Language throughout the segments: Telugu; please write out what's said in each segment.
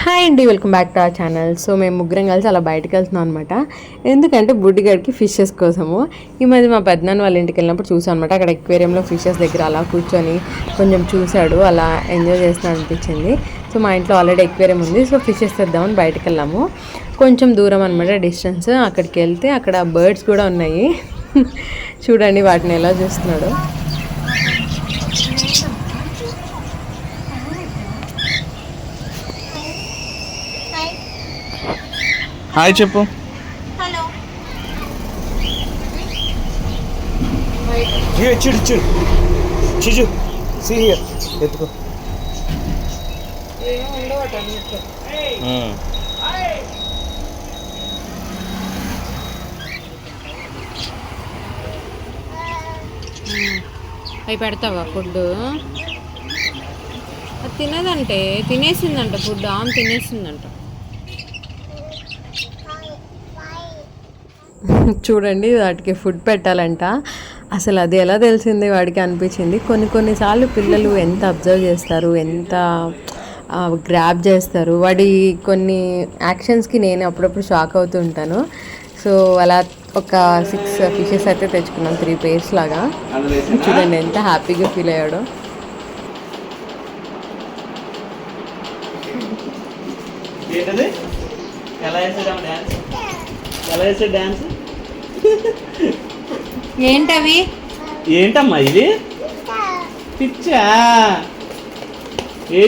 హాయ్ అండి, welcome back to our channel. So మేము ముగ్గురం కలిసి అలా బయటకు వెళ్తున్నాం అనమాట. ఎందుకంటే బుడ్డిగాడికి ఫిషెస్ కోసము. ఈ మధ్య మా పెద్దనాన్న వాళ్ళ ఇంటికి వెళ్ళినప్పుడు చూసాను అనమాట. అక్కడ ఎక్వేరియంలో ఫిషెస్ దగ్గర అలా కూర్చొని కొంచెం చూశాడు, అలా ఎంజాయ్ చేస్తున్నా అనిపించింది. సో మా ఇంట్లో ఆల్రెడీ ఎక్వేరియం ఉంది, సో ఫిషెస్ తెద్దామని బయటకు వెళ్ళాము. కొంచెం దూరం అనమాట డిస్టెన్స్. అక్కడికి వెళ్తే అక్కడ బర్డ్స్ కూడా ఉన్నాయి. చూడండి వాటిని ఎలా చూస్తున్నాడు. హాయ్ చెప్పు. హలో చిడు చిడు చిజు సీ హియర్ ఎత్తుకో. అవి పెడతావా ఫుడ్? అది తినదంటే తినేసిందంట, ఫుడ్ ఆమె తినేసిందంట. చూడండి వాటికి ఫుడ్ పెట్టాలంట. అసలు అది ఎలా తెలిసింది వాడికి అనిపించింది. కొన్నిసార్లు పిల్లలు ఎంత అబ్జర్వ్ చేస్తారు, ఎంత గ్రాప్ చేస్తారు. వాడి కొన్ని యాక్షన్స్కి నేను అప్పుడప్పుడు షాక్ అవుతూ ఉంటాను. సో అలా ఒక 6 ఫిషెస్ అయితే తెచ్చుకున్నాం, 3 pairs లాగా. చూడండి ఎంత హ్యాపీగా ఫీల్ అయ్యాడో. ఏంటవి? ఏంటమ్మా ఇది? పిచ్చా? ఏ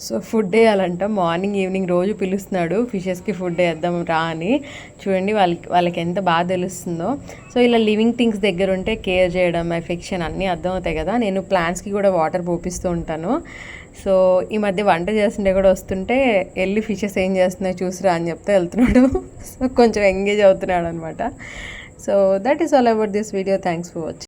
సో ఫుడ్ వేయాలంట. మార్నింగ్ ఈవినింగ్ రోజు పిలుస్తున్నాడు ఫిషెస్కి ఫుడ్ వేద్దాం రా అని. చూడండి వాళ్ళకి ఎంత బాగా తెలుస్తుందో. సో ఇలా లివింగ్ థింగ్స్ దగ్గర ఉంటే కేర్ చేయడం, ఎఫెక్షన్ అన్నీ అర్థమవుతాయి కదా. నేను ప్లాంట్స్కి కూడా వాటర్ పోపిస్తూ ఉంటాను. సో ఈ మధ్య వంట చేస్తుంటే కూడా వస్తుంటే వెళ్ళి ఫిషెస్ ఏం చేస్తున్నాయి చూసిరా అని చెప్తే వెళ్తున్నాడు. సో కొంచెం ఎంగేజ్ అవుతున్నాడు అనమాట. So that is all about this video. Thanks for watching.